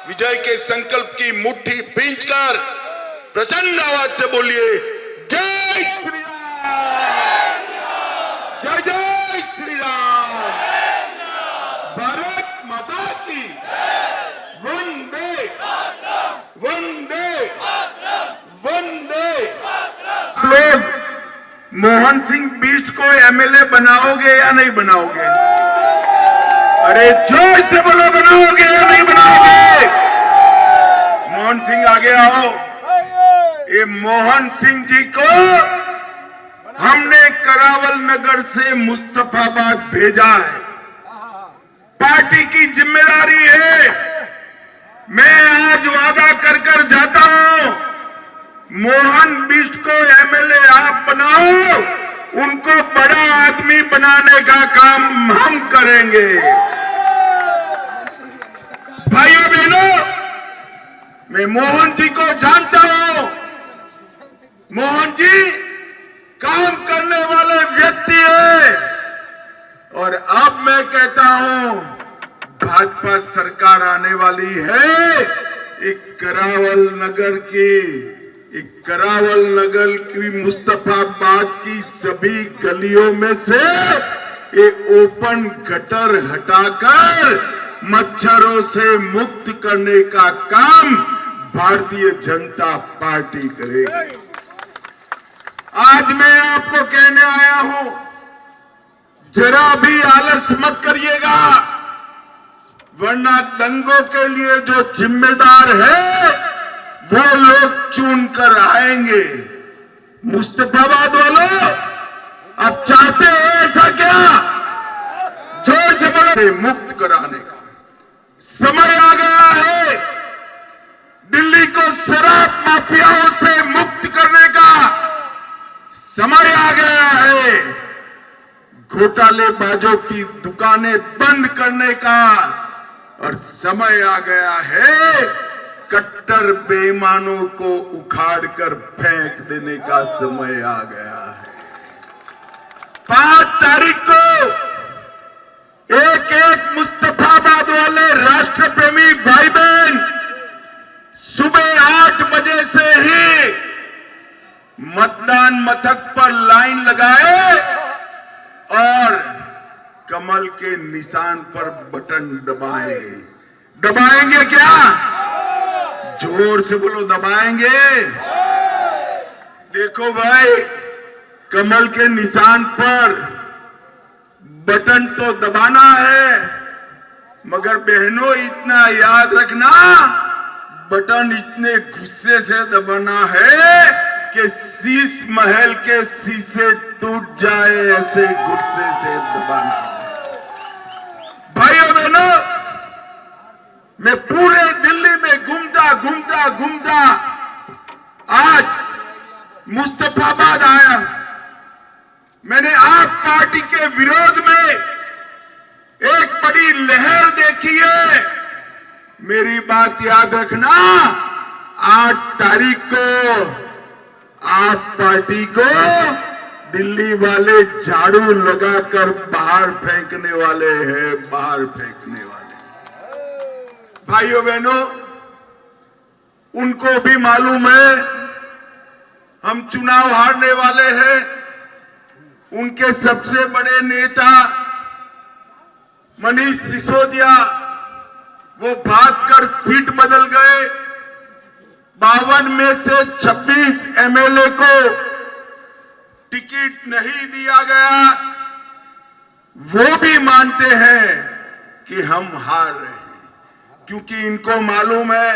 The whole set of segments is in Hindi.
विजय के संकल्प की मुट्ठी भींचकर प्रचंड आवाज से बोलिए, जय श्री राम, जय जय श्री राम, भारत माता की वंदे वंदे वंदे। लोग मोहन सिंह बिष्ट को एमएलए बनाओगे या नहीं बनाओगे? अरे जोर से बोलो, बनाओगे या नहीं बनाओगे? मोहन सिंह आगे आओ। ये मोहन सिंह जी को हमने करावल नगर से मुस्तफाबाद भेजा है। पार्टी की जिम्मेदारी है। मैं आज वादा कर कर जाता हूं, मोहन बिष्ट को एमएलए आप बनाओ, उनको बड़ा आदमी बनाने का काम हम करेंगे। भाइयों बहनों, मैं मोहन जी को जानता हूं। मोहन जी काम करने वाले व्यक्ति है। और अब मैं कहता हूं, भाजपा सरकार आने वाली है। एक करावल नगर की मुस्तफाबाद की सभी गलियों में से ये ओपन गटर हटाकर मच्छरों से मुक्त करने का काम भारतीय जनता पार्टी करेगी। आज मैं आपको कहने आया हूं, जरा भी आलस मत करिएगा, वरना दंगों के लिए जो जिम्मेदार है वो लोग चुन कर आएंगे। मुस्तफाबाद वालों, अब चाहते हैं ऐसा क्या? जोर से बोले, मुक्त कराने का समय आ गया है। दिल्ली को शराब माफियाओं से मुक्त करने का समय आ गया है। घोटालेबाजों की दुकानें बंद करने का और समय आ गया है। कट्टर बेईमानों को उखाड़कर फेंक देने का समय आ गया है। 5 तारीख को एक मुस्तफाबाद वाले राष्ट्र प्रेमी भाई बहन सुबह 8 बजे से ही मतदान मथक पर लाइन लगाए और कमल के निशान पर बटन दबाएंगे क्या? जोर से बोलो, दबाएंगे। देखो भाई, कमल के निशान पर बटन तो दबाना है, मगर बहनों इतना याद रखना, बटन इतने गुस्से से दबाना है कि शीश महल के शीशे टूट जाए, ऐसे गुस्से से दबाना है। भाइयों बहनों, मैं पूरे दिल्ली में घूमता आज मुस्तफाबाद आया। मैंने आप पार्टी के विरोध में एक बड़ी लहर देखी है। मेरी बात याद रखना, 8 तारीख को आप पार्टी को दिल्ली वाले झाड़ू लगाकर बाहर फेंकने वाले हैं, बाहर फेंकने वाले। भाइयों बहनों, उनको भी मालूम है हम चुनाव हारने वाले हैं। उनके सबसे बड़े नेता मनीष सिसोदिया, वो भागकर सीट बदल गए। 52 में से 26 एमएलए को टिकट नहीं दिया गया। वो भी मानते हैं कि हम हार रहे हैं, क्योंकि इनको मालूम है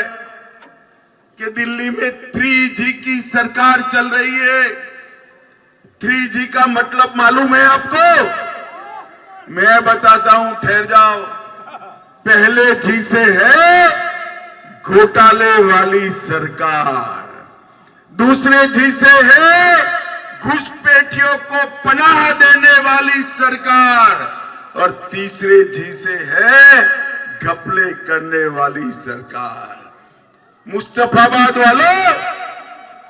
कि दिल्ली में 3G की सरकार चल रही है। 3G का मतलब मालूम है आपको? मैं बताता हूं, ठहर जाओ। पहले G से है घोटाले वाली सरकार, दूसरे G से है घुसपैठियों को पनाह देने वाली सरकार, और तीसरे G से है घपले करने वाली सरकार। मुस्तफाबाद वालों,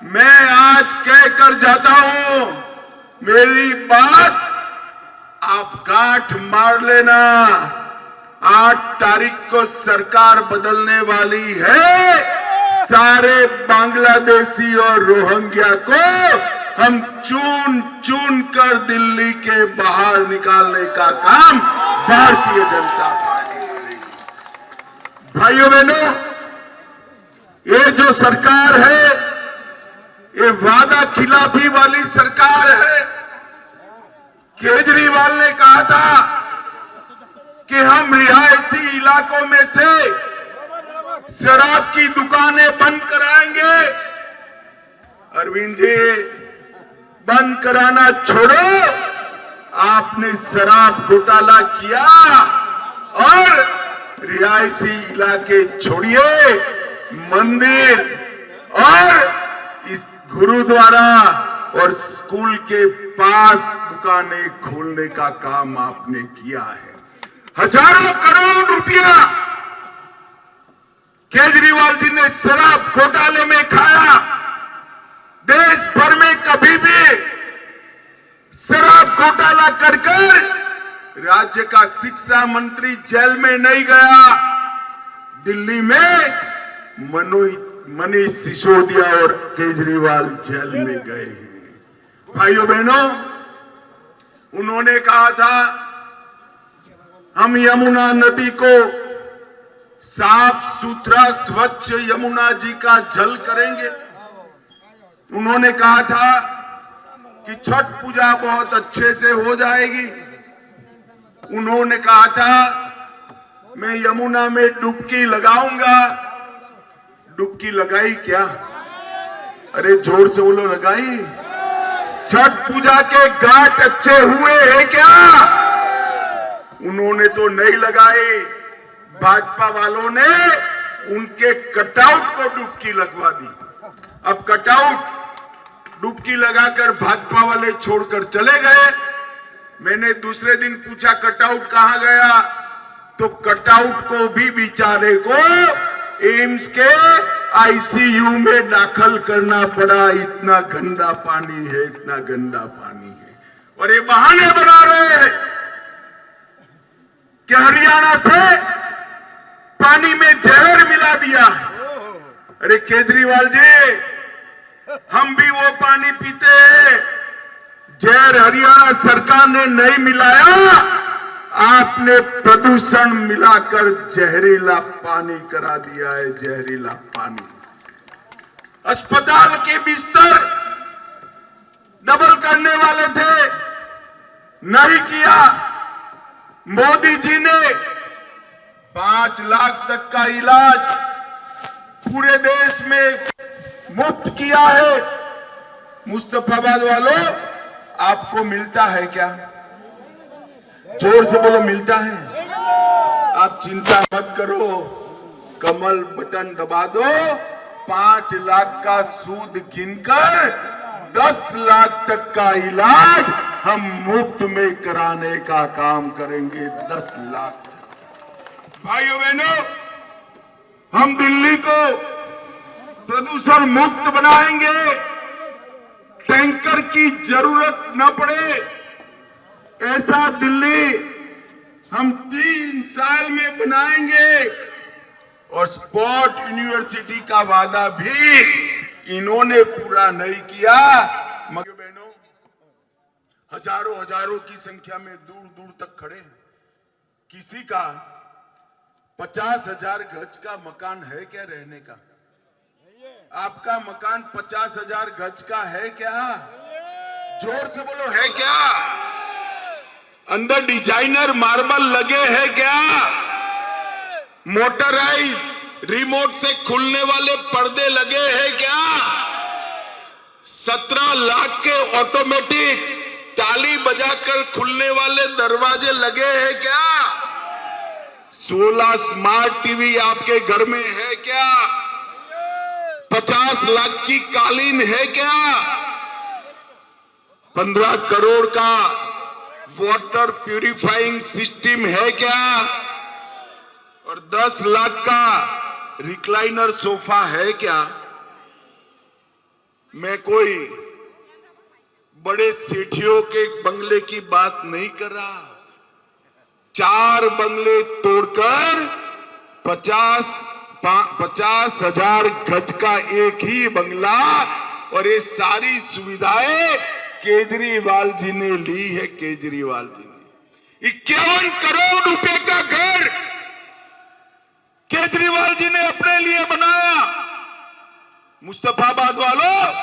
मैं आज कहकर जाता हूं, मेरी बात आप गांठ मार लेना। 8 तारीख को सरकार बदलने वाली है। सारे बांग्लादेशी और रोहिंग्या को हम चुन चुन कर दिल्ली के बाहर निकालने का काम भारतीय जनता पार्टी करेगी। भाइयों बहनों, ये जो सरकार है ये वादा खिलाफी वाली सरकार है। केजरीवाल ने कहा था कि हम रिहायशी इलाकों में से शराब की दुकानें बंद कराएंगे। अरविंद जी, बंद कराना छोड़ो, आपने शराब घोटाला किया और रिहायशी इलाके छोड़िए, मंदिर और इस गुरुद्वारा और स्कूल के पास दुकानें खोलने का काम आपने किया है। हजारों करोड़ रुपया केजरीवाल जी ने शराब घोटाले में खाया। देश भर में कभी भी शराब घोटाला कर राज्य का शिक्षा मंत्री जेल में नहीं गया। दिल्ली में मनीष सिसोदिया और केजरीवाल जेल में गए हैं। भाइयों बहनों, उन्होंने कहा था हम यमुना नदी को साफ सुथरा स्वच्छ यमुना जी का जल करेंगे। उन्होंने कहा था कि छठ पूजा बहुत अच्छे से हो जाएगी। उन्होंने कहा था मैं यमुना में डुबकी लगाऊंगा। डुबकी लगाई क्या? अरे जोर से बोलो, लगाई? छठ पूजा के घाट अच्छे हुए हैं क्या? उन्होंने तो नहीं लगाए। भाजपा वालों ने उनके कटआउट को डुबकी लगवा दी। अब कटआउट डुबकी लगाकर भाजपा वाले छोड़कर चले गए। मैंने दूसरे दिन पूछा कटआउट कहां गया, तो कटआउट को भी बेचारे को एम्स के आईसीयू में दाखिल करना पड़ा। इतना गंदा पानी है, इतना गंदा पानी है। और ये बहाने बना रहे हैं कि हरियाणा से पानी में जहर मिला दिया है। अरे केजरीवाल जी, हम भी वो पानी पीते हैं। जहर हरियाणा सरकार ने नहीं मिलाया, आपने प्रदूषण मिलाकर जहरीला पानी करा दिया है। जहरीला पानी। अस्पताल के बिस्तर डबल करने वाले थे, नहीं किया। मोदी जी ने 5 लाख तक का इलाज पूरे देश में मुफ्त किया है। मुस्तफाबाद वालों, आपको मिलता है क्या? जोर से बोलो, मिलता है? आप चिंता मत करो, कमल बटन दबा दो। 5 लाख का सूद गिनकर 10 लाख तक का इलाज हम मुफ्त में कराने का काम करेंगे। 10 लाख। भाइयों बहनों, हम दिल्ली को प्रदूषण मुक्त बनाएंगे। टैंकर की जरूरत न पड़े ऐसा दिल्ली हम 3 साल में बनाएंगे। और स्पोर्ट यूनिवर्सिटी का वादा भी इन्होंने पूरा नहीं किया। मगर बहनों, हजारों की संख्या में दूर दूर तक खड़े हैं। किसी का 50,000 गज का मकान है क्या रहने का? आपका मकान 50,000 गज का है क्या? जोर से बोलो, है क्या? अंदर डिजाइनर मार्बल लगे हैं क्या? मोटराइज रिमोट से खुलने वाले पर्दे लगे हैं क्या? 17 लाख के ऑटोमेटिक ताली बजाकर खुलने वाले दरवाजे लगे हैं क्या? 16 स्मार्ट टीवी आपके घर में है क्या? 50 लाख की कालीन है क्या? 15 करोड़ का वाटर प्यूरिफाइंग सिस्टम है क्या? और 10 लाख का रिक्लाइनर सोफा है क्या? मैं कोई बड़े सेठियों के बंगले की बात नहीं कर रहा। 4 बंगले तोड़कर 50,000 गज का एक ही बंगला और ये सारी सुविधाएं केजरीवाल जी ने ली है। केजरीवाल जी ने 51 करोड़ रुपए का घर केजरीवाल जी ने अपने लिए बनाया। मुस्तफाबाद वालों,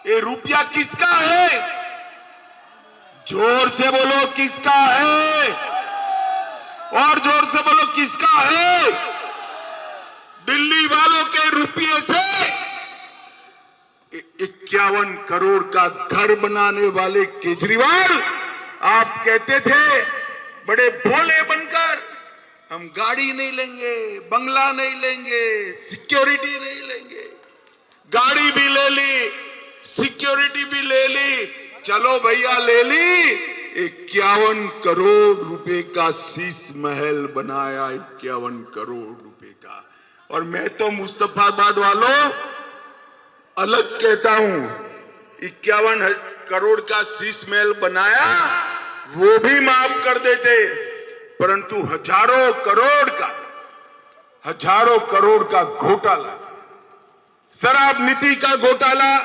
ये रुपया किसका है? जोर से बोलो किसका है, और जोर से बोलो किसका है? दिल्ली वालों के रुपये से 51 करोड़ का घर बनाने वाले केजरीवाल, आप कहते थे बड़े भोले बनकर, हम गाड़ी नहीं लेंगे, बंगला नहीं लेंगे, सिक्योरिटी नहीं लेंगे। गाड़ी भी ले ली, सिक्योरिटी भी ले ली, चलो भैया ले ली। 51 करोड़ रुपए का शीश महल बनाया, 51 करोड़ रुपए का। और मैं तो मुस्तफाबाद वालों अलग कहता हूं, 51 करोड़ का शीश महल बनाया वो भी माफ कर देते, परंतु हजारों करोड़ का घोटाला, शराब नीति का घोटाला,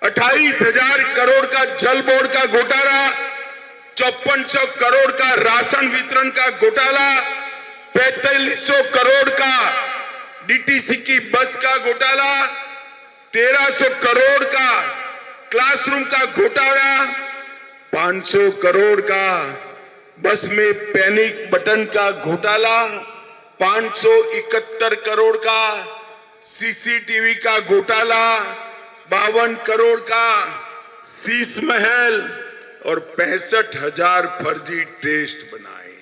28,000 करोड़ का जल बोर्ड का घोटाला, 5400 करोड़ का राशन वितरण का घोटाला, 4500 करोड़ का डीटीसी की बस का घोटाला, 1300 करोड़ का क्लासरूम का घोटाला, 500 करोड़ का बस में पैनिक बटन का घोटाला, 571 करोड़ का सीसीटीवी का घोटाला, 52 करोड़ का शीश महल और 65,000 फर्जी टेस्ट बनाए।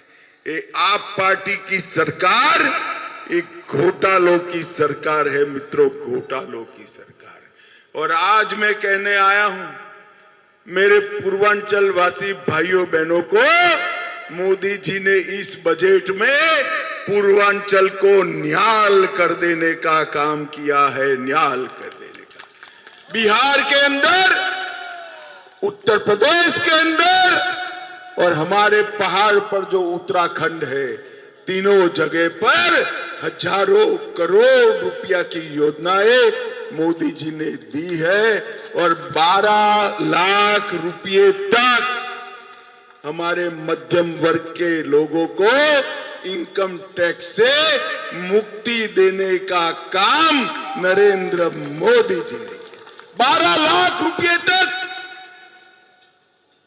ये आप पार्टी की सरकार एक घोटालों की सरकार है मित्रों, घोटालों की सरकार। और आज मैं कहने आया हूं मेरे पूर्वांचल वासी भाइयों बहनों को, मोदी जी ने इस बजट में पूर्वांचल को न्याल कर देने का काम किया है, न्याल कर देने का। बिहार के अंदर, उत्तर प्रदेश के अंदर और हमारे पहाड़ पर जो उत्तराखंड है, तीनों जगह पर हजारों करोड़ रुपया की योजनाएं मोदी जी ने दी है। और 12 लाख रुपये तक हमारे मध्यम वर्ग के लोगों को इनकम टैक्स से मुक्ति देने का काम नरेंद्र मोदी जी ने किया। 12 लाख रुपये तक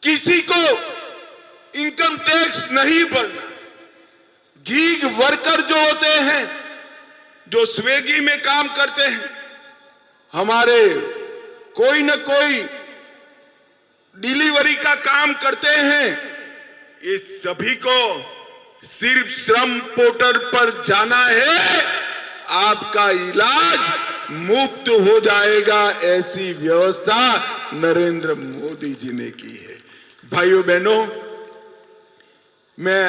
किसी को इनकम टैक्स नहीं भरना। गीग वर्कर जो होते हैं, जो स्विगी में काम करते हैं, हमारे कोई न कोई डिलीवरी का काम करते हैं, ये सभी को सिर्फ श्रम पोर्टल पर जाना है, आपका इलाज मुफ्त हो जाएगा। ऐसी व्यवस्था नरेंद्र मोदी जी ने की है। भाइयों बहनों, मैं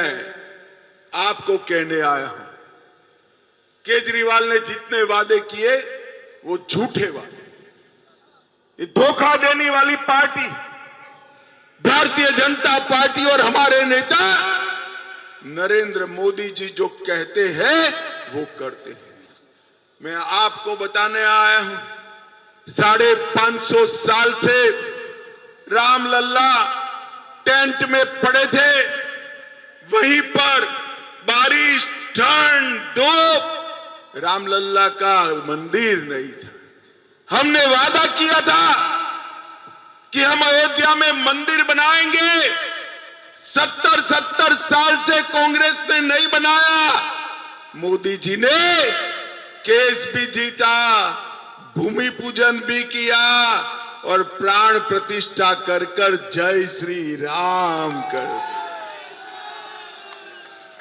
आपको कहने आया हूं, केजरीवाल ने जितने वादे किए वो झूठे वादे। ये धोखा देने वाली पार्टी भारतीय जनता पार्टी और हमारे नेता नरेंद्र मोदी जी जो कहते हैं वो करते हैं। मैं आपको बताने आया हूं, 550 साल से रामलल्ला टेंट में पड़े थे, वहीं पर बारिश, ठंड, धूप, रामलल्ला का मंदिर नहीं था। हमने वादा किया था कि हम अयोध्या में मंदिर बनाएंगे। 70 साल से कांग्रेस ने नहीं बनाया। मोदी जी ने केस भी जीता, भूमि पूजन भी किया और प्राण प्रतिष्ठा कर कर जय श्री राम कर।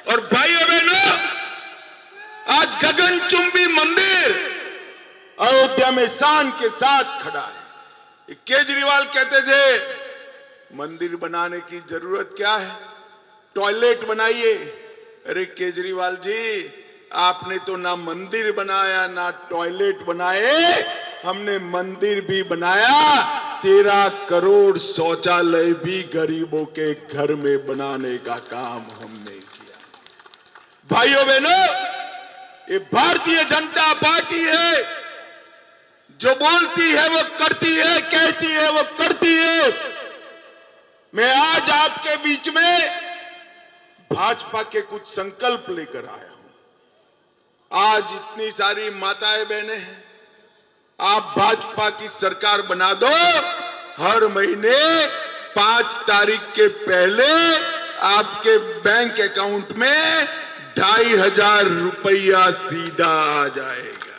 और भाइयों बहनों, आज गगनचुंबी मंदिर अयोध्या में शान के साथ खड़ा है। केजरीवाल कहते थे मंदिर बनाने की जरूरत क्या है, टॉयलेट बनाइए। अरे केजरीवाल जी, आपने तो ना मंदिर बनाया ना टॉयलेट बनाए, हमने मंदिर भी बनाया, 13 करोड़ शौचालय भी गरीबों के घर में बनाने का काम हमने। भाइयों बहनों, ये भारतीय जनता पार्टी है, जो बोलती है वो करती है, कहती है वो करती है। मैं आज आपके बीच में भाजपा के कुछ संकल्प लेकर आया हूं। आज इतनी सारी माताएं बहनें हैं, आप भाजपा की सरकार बना दो, हर महीने 5 तारीख के पहले आपके बैंक अकाउंट में 2500 रुपया सीधा आ जाएगा।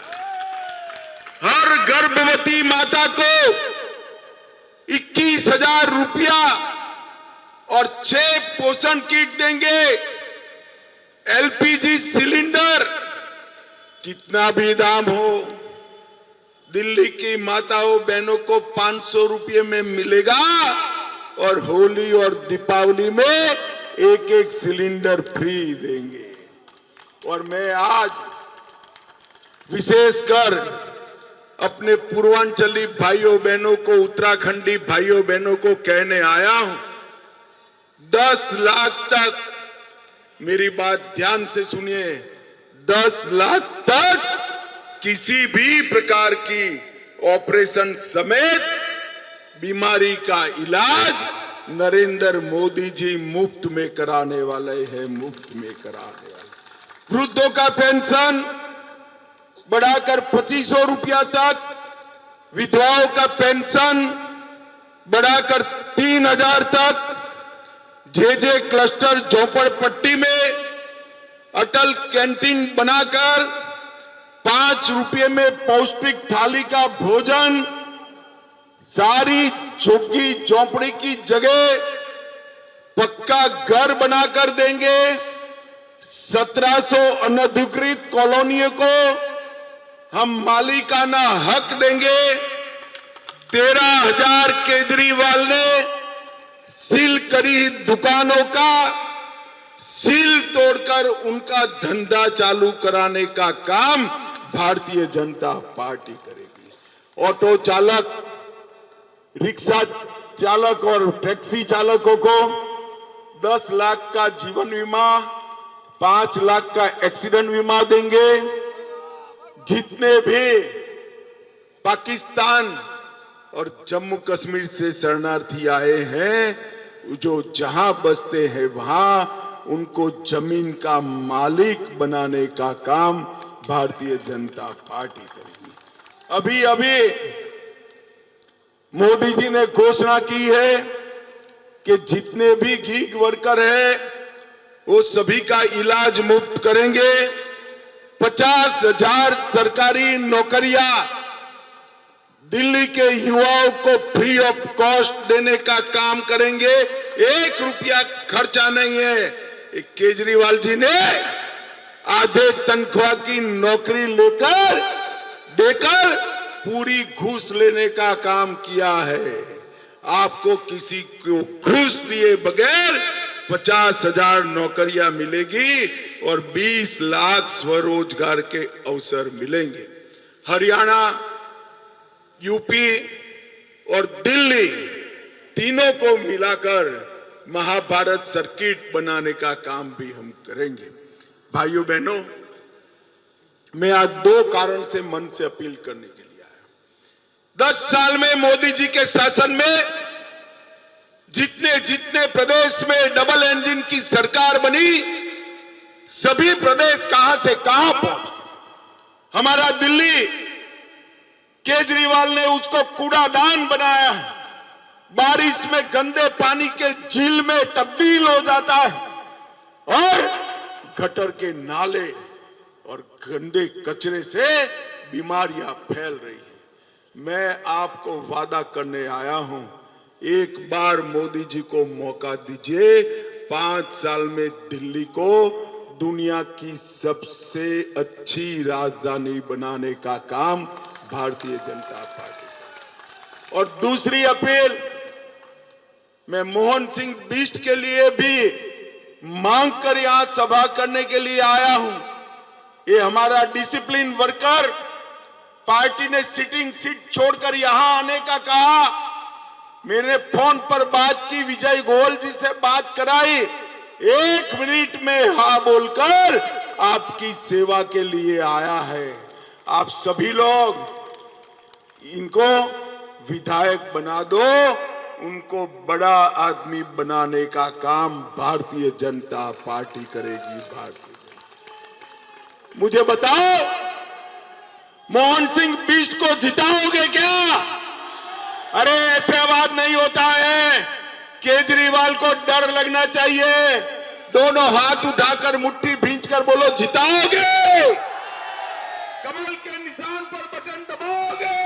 हर गर्भवती माता को 21,000 रुपया और 6 पोषण किट देंगे। एलपीजी सिलेंडर कितना भी दाम हो, दिल्ली की माताओं बहनों को 500 रुपये में मिलेगा और होली और दीपावली में 1-1 सिलेंडर फ्री देंगे। और मैं आज विशेषकर अपने पूर्वांचली भाइयों बहनों को, उत्तराखंडी भाइयों बहनों को कहने आया हूं, 10 लाख तक, मेरी बात ध्यान से सुनिए, 10 लाख तक किसी भी प्रकार की ऑपरेशन समेत बीमारी का इलाज नरेंद्र मोदी जी मुफ्त में कराने वाले हैं, मुफ्त में कराने वाले। वृद्धों का पेंशन बढ़ाकर 2500 रुपया तक, विधवाओं का पेंशन बढ़ाकर 3000 तक, जे क्लस्टर झोपड़पट्टी में अटल कैंटीन बनाकर 5 रुपये में पौष्टिक थाली का भोजन, सारी झुग्गी झोपड़ी की जगह पक्का घर बनाकर देंगे। 1700 अनधिकृत कॉलोनियों को हम मालिकाना हक देंगे। 13,000 केजरीवाल ने सील करी दुकानों का सील तोड़कर उनका धंधा चालू कराने का काम भारतीय जनता पार्टी करेगी। ऑटो चालक, रिक्शा चालक और टैक्सी चालकों को 10 लाख का जीवन बीमा, 5 लाख का एक्सीडेंट बीमा देंगे। जितने भी पाकिस्तान और जम्मू कश्मीर से शरणार्थी आए हैं, जो जहां बसते हैं वहां उनको जमीन का मालिक बनाने का काम भारतीय जनता पार्टी करेगी। अभी अभी मोदी जी ने घोषणा की है कि जितने भी गीग वर्कर है वो सभी का इलाज मुफ्त करेंगे। 50,000 सरकारी नौकरियां दिल्ली के युवाओं को फ्री ऑफ कॉस्ट देने का काम करेंगे। 1 रुपया खर्चा नहीं है। केजरीवाल जी ने आधे तनख्वाह की नौकरी देकर पूरी घूस लेने का काम किया है। आपको किसी को घूस दिए बगैर 50,000 नौकरियां मिलेगी और 20 लाख स्वरोजगार के अवसर मिलेंगे। हरियाणा, यूपी और दिल्ली तीनों को मिलाकर महाभारत सर्किट बनाने का काम भी हम करेंगे। भाइयों बहनों, मैं आज 2 कारण से मन से अपील करने के लिए आया। 10 साल में मोदी जी के शासन में जितने प्रदेश में डबल इंजन की सरकार बनी, सभी प्रदेश कहां से कहां पहुंचे। हमारा दिल्ली, केजरीवाल ने उसको कूड़ादान बनाया है, बारिश में गंदे पानी के झील में तब्दील हो जाता है और गटर के नाले और गंदे कचरे से बीमारियां फैल रही है। मैं आपको वादा करने आया हूं, एक बार मोदी जी को मौका दीजिए, 5 साल में दिल्ली को दुनिया की सबसे अच्छी राजधानी बनाने का काम भारतीय जनता पार्टी का। और दूसरी अपील, मैं मोहन सिंह बिष्ट के लिए भी मांग कर यहां सभा करने के लिए आया हूं। ये हमारा डिसिप्लिन वर्कर, पार्टी ने सिटिंग सीट छोड़कर यहां आने का कहा। मैंने फोन पर बात की, विजय गोयल जी से बात कराई, 1 मिनट में हाँ बोलकर आपकी सेवा के लिए आया है। आप सभी लोग इनको विधायक बना दो, उनको बड़ा आदमी बनाने का काम भारतीय जनता पार्टी करेगी। मुझे बताओ, मोहन सिंह बिष्ट को जिताओगे क्या? अरे ऐसे आवाज नहीं होता है। केजरीवाल को डर लगना चाहिए। दोनों हाथ उठाकर मुट्ठी भींचकर बोलो, जिताओगे? कमल के निशान पर बटन दबाओगे?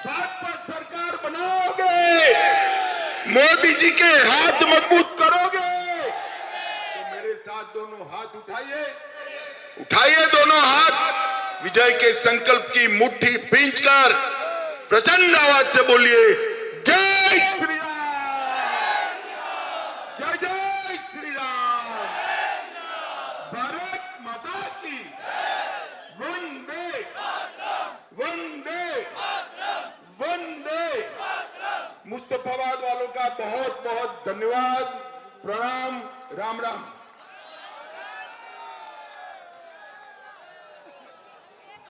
भाजपा सरकार बनाओगे? मोदी जी के हाथ मजबूत करोगे? तो मेरे साथ दोनों हाथ उठाइए, उठाइए दोनों हाथ, विजय के संकल्प की मुट्ठी भींचकर प्रचंड आवाज से बोलिए, जय श्री राम, जय जय श्री राम, भारत माता की वंदे वंदे वंदे। मुस्तफाबाद वालों का बहुत बहुत धन्यवाद, प्रणाम, राम राम।